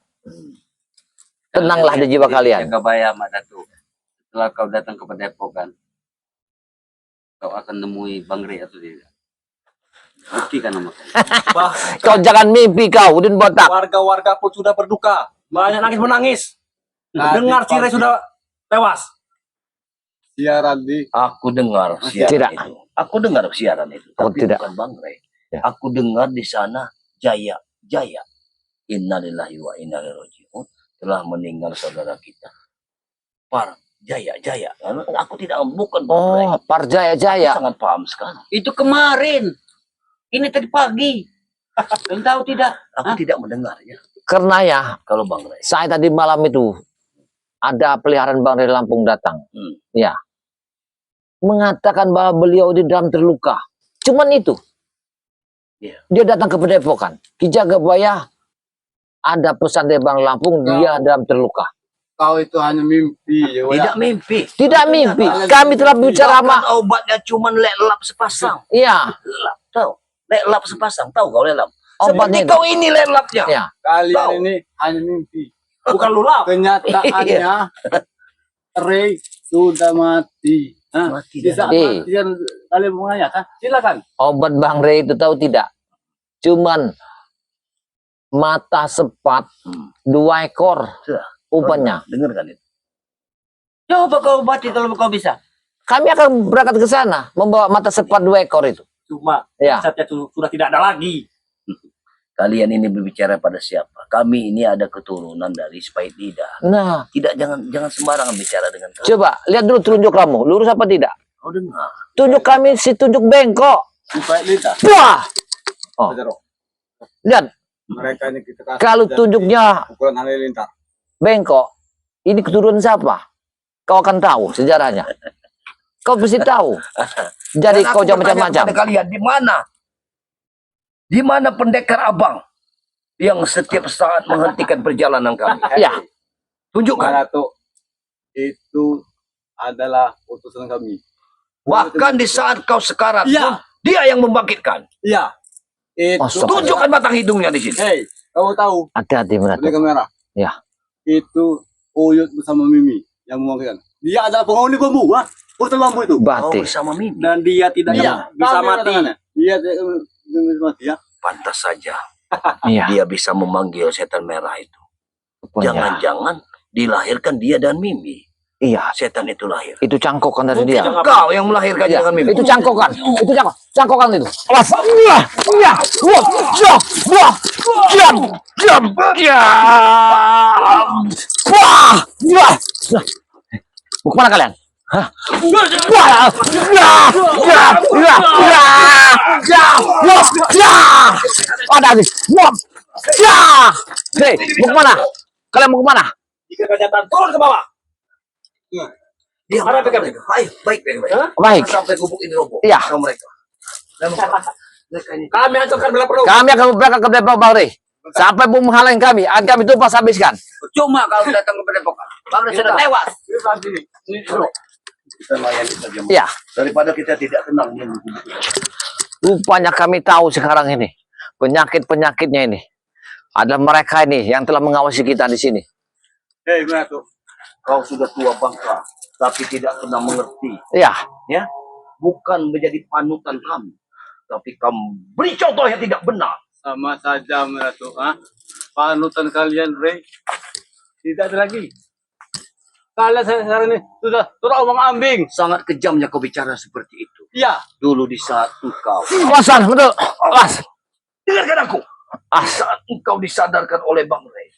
A: Tenanglah di jiwa kalian.
E: Jaga bayam ada tuh. Setelah kau datang ke Padepokan, kau akan nemui Bang Rey atau tidak? Buktikan nama kau.
C: Bah,
A: Kau jangan mimpi kau, Udin botak.
C: warga-warga pun sudah berduka. Banyak nangis menangis. Dengar Cire sudah tewas.
D: Siaran di
B: Aku dengar siaran
A: Tidak.
B: itu. Aku dengar siaran itu.
A: Oh,
B: Tapi
A: tidak.
B: bukan Bang Rey.
A: Ya.
B: Aku dengar di sana Jaya. Innalillahi wa inna ilaihi raji'un. Telah meninggal saudara kita. Jaya. Aku tidak bukan Bang Rey.
A: Oh, Parjaya-jaya.
B: Aku sangat paham sekali.
E: Itu kemarin. Ini tadi pagi. Kau tahu tidak?
B: Aku tidak mendengarnya.
A: Karena ya,
B: Kalau Bang Rey.
A: saya tadi malam itu ada peliharaan Bang Rey Lampung datang. Ya. Mengatakan bahwa beliau di dalam terluka. Cuman itu.
B: Iya.
A: Dia datang ke Padepokan. Ki Jagabaya ada pesan dari Bang Lampung, dia dalam terluka.
D: kau itu hanya mimpi. Ya,
B: Tidak mimpi.
A: Tidak mimpi. Kami telah bicara sama.
B: Bahkan obatnya cuma lelap sepasang.
A: Iya.
B: Lelap. Tahu? Lelap sepasang. Tahu kau lelap?
A: Obatnya
B: Seperti
A: itu.
B: kau ini lelapnya.
A: Ya.
D: Kalian
B: Tahu.
D: ini hanya mimpi.
C: Bukan lulap.
D: Kenyataannya Ray sudah mati. Hah?
B: Mati
D: Di saat
A: Eh.
D: mati kan kalian mau menanyakan? Silakan.
A: Obat Bang Rey itu tahu tidak? Cuman mata sepat 2 ekor
B: Sudah.
A: obatnya.
B: Dengarkan itu.
E: Coba kau obati kalau kau bisa.
A: Kami akan berangkat ke sana membawa mata sepat 2 ekor itu.
C: Cuma
A: Ya.
C: saatnya sudah tidak ada lagi.
B: Kalian ini berbicara pada siapa? Kami ini ada keturunan dari Spaidida.
A: Nah,
B: Tidak jangan sembarangan bicara dengan kami.
A: coba lihat dulu telunjuk kamu, lurus apa tidak?
B: Kau dengar.
A: Tunjuk kami si tunjuk bengkok.
D: Supaya lintas.
A: Wah, Oh.
D: Pedro.
A: lihat
D: Mereka ini kita kasih
A: kalau
D: dan
A: tunjuknya
D: ukuran halilintar.
A: bengkok, ini keturunan siapa? Kau akan tahu sejarahnya. Kau pasti tahu. Jadi
B: Dan
A: kau
B: aku
A: jangan
B: bertanya
A: macam-macam.
B: kepada kalian, di mana? Di mana pendekar abang yang setiap saat menghentikan perjalanan kami?
A: Ya,
B: Tunjukkan.
D: Mana tuh itu adalah utusan kami.
B: Bahkan di saat kau sekarat
D: Iya.
B: pun, dia yang membangkitkan.
D: Iya. Itu.
A: Masuk.
B: Tunjukkan batang hidungnya di sini.
D: Hei, kamu tahu?
A: Hati-hati
D: Ini
A: Datuk.
D: kamera.
A: Ya.
D: Itu Uyut bersama Mimi yang membangkitkan. Dia adalah penghuni bambu, ha? Urusan bambu itu.
B: Kau
A: Batik.
B: bersama Mimi.
C: Dan dia tidak bisa mati.
D: Dia tidak bisa mati, ya.
B: Pantas saja
A: Iya.
B: dia bisa memanggil setan merah itu.
A: Rupanya.
B: Jangan-jangan dilahirkan dia dan Mimi.
A: Iya.
B: Setan itu lahir.
A: Itu cangkokan dari dia.
B: Kau yang melahirkan
A: Iya.
B: dengan Mimi.
A: Itu cangkokan. Itu cangkokan itu. Awas. Iya. Iya. Wah. Jam. Wah. Jam. Jam. Jam. Wah. Wah. Mau kemana kalian? Hah? Wah. Ya. Ya. Ya. Ya. Ya. Wah. Ya. Ada nih. Wah. Ya. Hei, mau kemana? Kalian mau kemana?
C: Jika kenyataan turun ke bawah.
B: Dia
C: Ada apa kami?
B: Baik, baik, baik.
C: Hah?
A: Baik.
B: Sampai gubuk ini roboh.
A: Iya.
B: Sama mereka. Dan mereka ini.
C: Kami hancurkan bela perlu.
A: Kami akan berangkat ke Depok Bang Rey. Sampai mau menghalangi kami, akan kami tumpas habiskan.
E: Cuma kalau datang ke Padepokan. Bang Rey sudah tewas.
B: Kita layani saja.
A: Iya.
B: Daripada kita tidak tenang. Ini.
A: Rupanya kami tahu sekarang ini penyakit-penyakitnya ini adalah mereka ini yang telah mengawasi kita di sini.
D: Hei, Meratuk.
B: Kau sudah tua bangka, tapi tidak pernah mengerti.
A: Iya.
B: Ya, bukan menjadi panutan kami, tapi kamu beri contoh yang tidak benar.
D: Sama saja, Meratuk, ha? Panutan kalian, Rey. Tidak ada lagi. Kalian sekarang ini sudah omong ambing.
B: Sangat kejamnya kau bicara seperti itu.
D: Iya.
B: Dulu di saat engkau,
A: Awasan, betul. Awas.
B: dengarkan aku. Di saat engkau disadarkan oleh Bang Rey,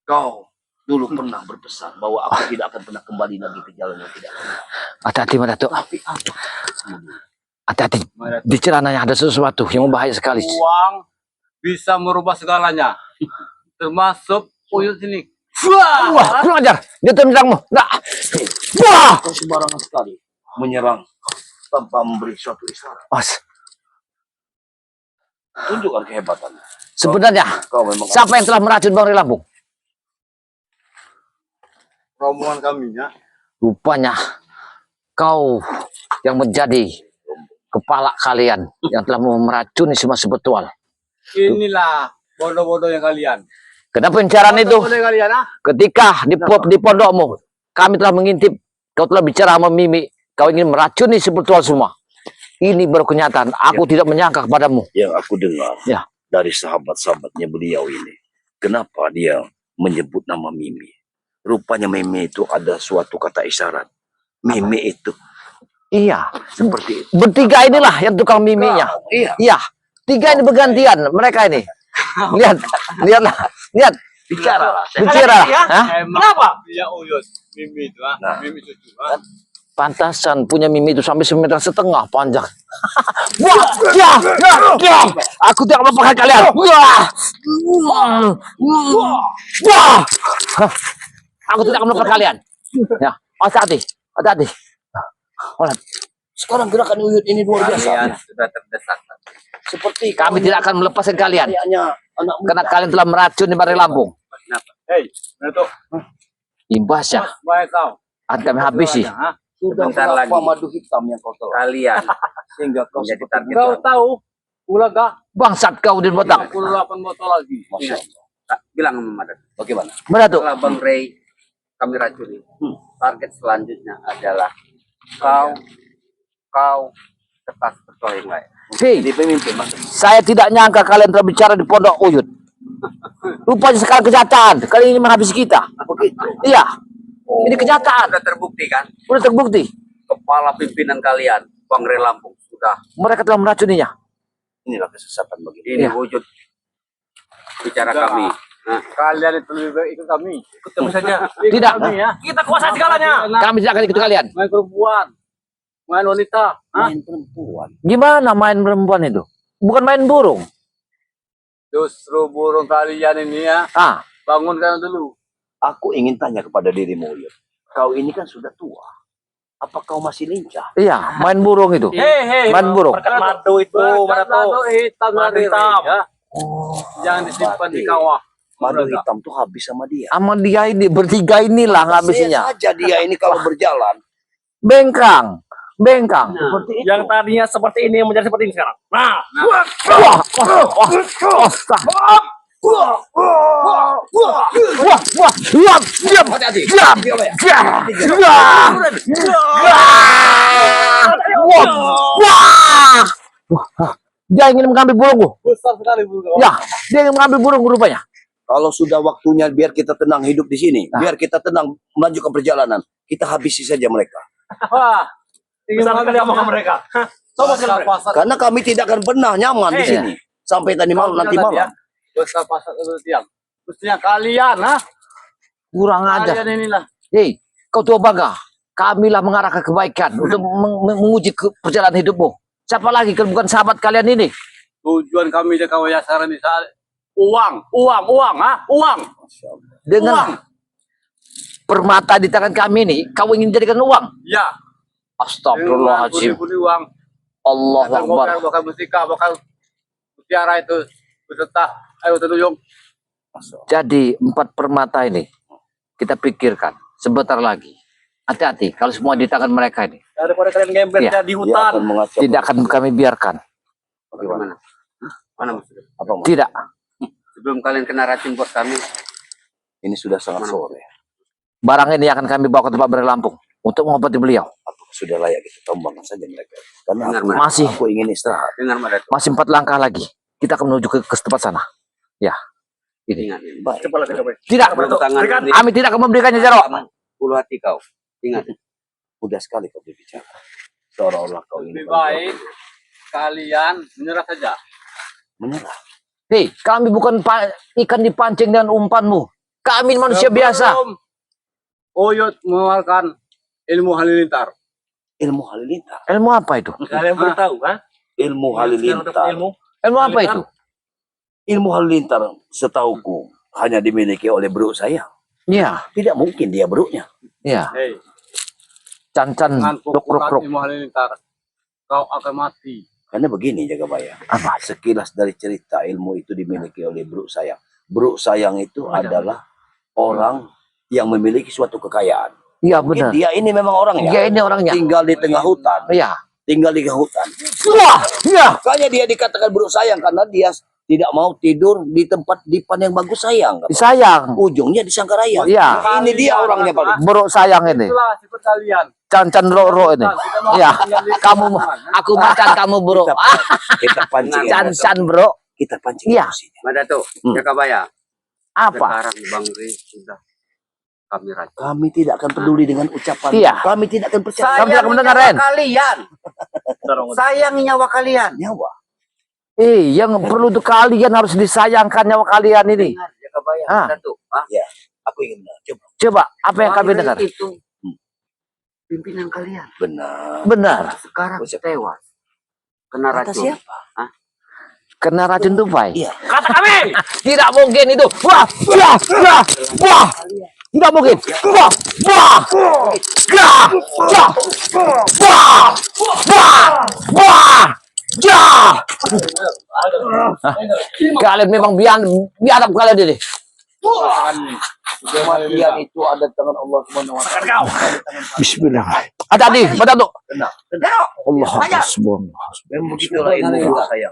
B: kau dulu pernah berpesan bahwa aku tidak akan pernah kembali lagi ke jalan yang tidak benar.
A: Hati-hati, Datuk.
B: Tapi apa?
A: Hati-hati.
D: Meratuk.
A: Di celananya ada sesuatu yang membahaya sekali.
D: Uang bisa merubah segalanya. Termasuk Uyut sini.
A: Wah, kurang ajar. Dia menyerangmu. Nah. Wah.
B: Kau sembarangan sekali menyerang tanpa memberi suatu isyarat.
A: Awas.
B: Tunjukkan kehebatannya.
A: Sebenarnya,
B: Kau memang
A: siapa yang telah meracun Bang Rey Lampung?
D: Rombongan kami, ya.
A: Rupanya kau yang menjadi kepala kalian yang telah meracuni semua sebetulal.
D: Inilah bodoh-bodoh yang kalian.
A: Kenapa pencarian itu?
D: Bodoh-bodoh yang kalian, ha?
A: Ketika di pondokmu, kami telah mengintip, kau telah bicara sama Mimi, kau ingin meracuni sebetulal semua. Ini baru kenyataan. Aku tidak menyangka kepadamu.
B: yang aku dengar
A: Ya.
B: dari sahabat-sahabatnya beliau ini. Kenapa dia menyebut nama Mimi? Rupanya Mimi itu ada suatu kata isyarat. Mimi itu
A: Iya,
B: seperti itu.
A: bertiga inilah yang tukang miminya.
B: Iya,
A: Iya, tiga ini bergantian mereka ini. Lihat, lihatlah, lihat.
B: bicara.
A: Bicara.
C: Ya?
A: Hah?
D: Kenapa? Dia Uyut. Mimi itu, ha?
B: Nah.
D: Mimi cucu, ha?
A: Pantasan punya Mimi itu sampai 1,5 meter panjang. Wah, ya, ya, ya. Aku tidak mau pakai kalian. Wah, wah. Aku tidak akan melakukan kalian. Ya, hati-hati, hati-hati.
B: Sekarang gerakan Uyut ini luar biasa.
E: Kalian sudah terdesak.
B: Seperti
A: Kami tidak akan melepaskan kalian
B: kayaknya anak muda.
A: karena kalian telah meracuni Bang Rey Lampung.
E: Kenapa?
D: Hei, Meratuk.
A: Imbasnya
D: Baik kau.
A: akan kami habisi.
D: Ha?
B: Sudah
E: Sebentar
B: berapa
E: lagi.
B: madu hitam yang kau tahu?
E: Kalian
B: Sehingga kau
E: menjadi
B: seperti
E: target.
D: Kau tahu Ulaga
A: Bangsat kau di botak.
D: 58 botol lagi.
B: Masya Allah.
E: Tak, bilang sama Madat.
B: Bagaimana?
A: Mana tuh?
E: Setelah Bang Rey kami racuni. Target selanjutnya adalah kau serta betul yang lain.
A: Hei,
B: Jadi pemimpin maksudnya.
A: saya tidak nyangka kalian telah bicara di pondok Uyut. Rupanya sekarang kenyataan. Kali ini menghabisi kita.
B: Begitu.
A: Iya. Ini kenyataan.
E: Sudah terbukti kan?
A: Sudah terbukti.
E: Kepala pimpinan kalian, Bang Rey Lampung, sudah.
A: Mereka telah meracuninya.
B: Inilah kesesatan bagi
E: Ini
A: Iya.
E: wujud bicara
D: Sudah.
E: kami. Nah,
D: Kalian itu lebih baik ikut kami. Ikut kami saja. Ikut
A: Tidak.
D: Kami, ya.
C: Kita kuasai segalanya.
A: Kami tidak akan ikut kalian.
D: Main perempuan. Main wanita. Ha?
B: main perempuan.
A: Gimana main perempuan itu? Bukan main burung.
D: Justru burung kalian ini, ya.
A: Ah,
D: Bangunkan dulu.
B: Aku ingin tanya kepada dirimu, Uyut. Kau ini kan sudah tua. Apa kau masih lincah?
A: iya, main burung itu.
D: Hei.
A: Main burung.
C: Berkat madu itu,
D: Berkat
C: Meratuk.
D: madu hitam
C: Madu
D: dari
C: hitam.
D: Rey, ya. Jangan disimpan di kawah.
B: Madu hitam tuh habis sama dia.
A: Sama dia ini, bertiga inilah habisnya.
B: Saja dia ini kalau berjalan.
A: Bengkang. Bengkang.
B: Seperti itu.
C: Yang tadinya seperti ini menjadi seperti ini sekarang. Nah,
A: Wah, wah, wah, diam, diam,
B: Hati-hati.
A: diam, wah, dia ingin mengambil burungku.
D: Besar sekali burung.
A: Ya, dia ingin mengambil burung rupanya.
B: Kalau sudah waktunya biar kita tenang hidup di sini, biar kita tenang melanjutkan perjalanan, kita habisi saja mereka.
D: Wah, ingin
C: besar sekali omongan mereka. Hah, coba sekali mereka.
D: pasar.
B: Karena kami tidak akan pernah nyaman di sini sampai tadi malam nanti malam.
D: Besar pasar itu tiang. Mestinya kalian,
A: Kurang ajar.
D: kalian inilah.
A: Hei, kau tua bangga. Kamilah mengarah ke kebaikan untuk menguji perjalanan hidupmu. Siapa lagi kalau bukan sahabat kalian ini?
D: Tujuan kami di Kawayasaran di saat uang, uang.
A: Dengan permata di tangan kami ini, kau ingin jadikan uang?
D: Ya.
A: Astagfirullahaladzim.
D: Uang.
A: Allah Akbar.
D: Bakal mustika, bakal mutiara itu beserta ayo tunjuk.
A: Jadi 4 permata ini kita pikirkan sebentar lagi. Hati-hati kalau semua di tangan mereka ini.
C: Daripada kalian gembel
A: Iya.
C: di
B: Dia
C: hutan.
B: akan mengacau.
A: Tidak akan kami biarkan.
B: Bagaimana?
E: Mana maksudnya?
B: Apa Mas?
A: Tidak.
E: Sebelum kalian kena racun bos kami,
B: Ini sudah sangat sore.
A: Barang ini akan kami bawa ke tempat berlampung untuk mengobati beliau.
B: Apakah sudah layak kita tombangkan saja mereka? Karena
E: Benar,
B: aku,
E: benar.
A: Masih.
B: aku ingin istirahat.
E: dengar Madato.
A: Masih 4 langkah lagi. Kita akan menuju ke tempat sana. Ya. Ini.
E: Ingat ini.
B: Baik.
C: Coba lagi, coba.
A: Tidak.
E: Belum tangan
C: Berikan.
E: ini,
A: Kami tidak akan memberikannya, Jaro.
E: ulu hati kau. Ingat.
B: Mudah sekali kau berbicara. Seolah-olah kau ini
D: Lebih baik kalian menyerah saja.
B: menyerah.
A: Hei, kami bukan ikan dipancing dengan umpanmu. Kami manusia biasa.
D: Sebelum Oyot mengeluarkan ilmu halilintar.
B: Ilmu halilintar.
A: Ilmu apa itu?
C: Kalian bertahu, kan?
B: Ilmu halilintar.
C: Ilmu.
A: Ilmu apa itu?
B: Ilmu halilintar setauku hanya dimiliki oleh bro saya.
A: Ya,
B: Tidak mungkin dia bro-nya.
A: ya.
D: Hei,
A: Can-can,
D: dengan
A: ruk, ruk,
D: pukulan
A: ruk.
D: ilmu halilintar, kau akan mati.
B: Karena begini Jagabaya.
A: Apa?
B: Sekilas dari cerita ilmu itu dimiliki oleh bro sayang. Bro sayang itu adalah orang yang memiliki suatu kekayaan.
A: Iya,
B: Mungkin
A: benar.
B: dia ini memang orangnya.
A: Dia ini orangnya.
B: Tinggal di tengah hutan.
A: Iya.
B: Tinggal di hutan.
A: Wah, iya.
B: Makanya dia dikatakan bro sayang karena dia tidak mau tidur di tempat dipan yang bagus sayang.
A: Sayang.
B: Ujungnya disangkaraya.
A: Iya.
B: Ini dia orangnya Pak.
A: Bro sayang ini.
D: Itulah sifat kalian.
A: Can-can ro ini.
D: Kita mau
A: Iya.
D: tinggal di
A: Kamu,
D: hutan,
A: aku macan kamu bro.
B: Kita pancing.
A: Can-can bro.
B: Kita pancing.
A: Iya.
B: emosinya.
E: Madato,
B: Hmm.
E: Jakabaya.
A: Apa?
E: Sekarang Bang Rey sudah kami racun.
B: Kami tidak akan peduli dengan ucapan.
A: Iya.
B: Kami tidak akan percaya.
A: Kami tidak mendengar, Ren.
E: Kalian. Sayang nyawa kalian.
B: Nyawa.
A: Yang perlu untuk kalian harus disayangkan nyawa kalian ini.
E: Dengar Jakabaya,
A: Ah.
E: Madato. Ah,
B: Ya. Aku ingin coba.
A: Coba, apa yang
E: Bang
A: kami
E: Rey
A: dengar?
E: itu pimpinan kalian.
B: Benar.
A: Benar.
E: Sekarang
B: Ucap.
E: tewas. Kena
B: Kata
E: racun.
B: siapa?
A: Kena racun tupai.
B: Iya.
C: Kata kami.
A: Tidak mungkin itu. Wah, wah, wah, wah. Tidak mungkin. Wah, wah, wah, wah, wah, wah, wah, wah. Kalian memang biadab kalian ini.
B: Kematian itu ada di tangan Allah Subhanahu wa taala.
C: Kau.
A: Bismillah. Hati-hati, betul.
B: Benar.
A: Allah Subhanahu.
B: Dan begitulah ilmu sayang.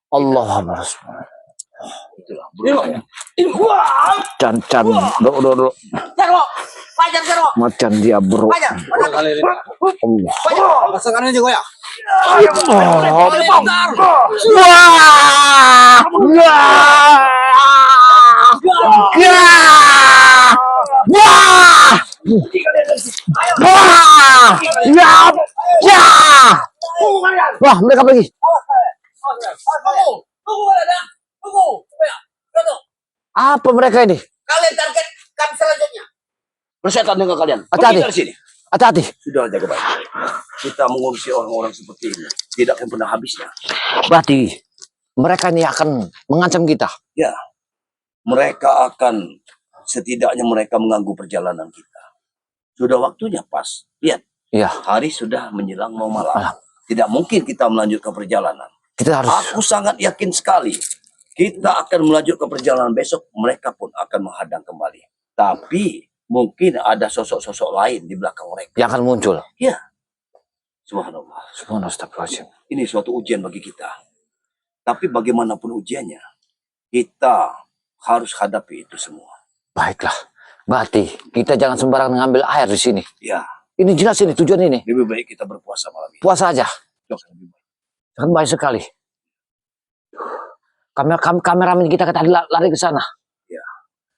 A: Allah Subhanahu.
B: Itulah.
A: Can-can, do.
E: Jaro, pajar Jaro.
A: Macan dia bro.
E: Pajar.
A: Allah.
D: Pasangannya juga ya.
A: Wah! Wah! Wah! Wah! Ya! Ya! Wah, mereka pergi. Apa mereka ini?
E: Kalian targetkan selanjutnya.
B: Persetan dengan kalian.
A: Hati-hati.
B: Pergi dari sini.
A: Hati-hati.
B: Sudah jaga baik. Kita mengurusi orang-orang seperti ini tidak akan pernah habisnya.
A: Berarti mereka ini akan mengancam kita.
B: Ya. Mereka akan setidaknya mereka mengganggu perjalanan kita. Sudah waktunya pas. Lihat,
A: Iya,
B: hari sudah menjelang mau malam.
A: Malam.
B: Tidak mungkin kita melanjutkan perjalanan.
A: kita harus
B: Aku sangat yakin sekali Kita akan melanjutkan perjalanan besok, mereka pun akan menghadang kembali. Tapi mungkin ada sosok-sosok lain di belakang mereka.
A: Yang akan muncul.
B: Ya, subhanallah.
A: Subhanallah, astagfirullahaladzim.
B: Ini suatu ujian bagi kita. Tapi bagaimanapun ujiannya, kita harus hadapi itu semua.
A: Baiklah. Berarti kita jangan sembarangan ngambil air di sini.
B: Ya,
A: Ini jelas ini tujuan ini.
B: lebih baik kita berpuasa malam ini.
A: Puasa aja.
B: Lebih baik.
A: Kan baik sekali. Kameramen kita tadi lari ke sana.
B: Ya.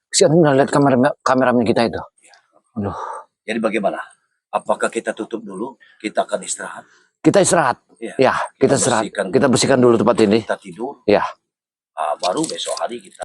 A: Kesian udah lihat kameramen kita itu. Aduh.
B: Jadi bagaimana? Apakah kita tutup dulu? Kita akan istirahat.
A: Kita istirahat.
B: Ya.
A: Ya, kita istirahat. Kita bersihkan dulu tempat ini.
B: Kita tidur.
A: Ya.
B: Baru besok hari kita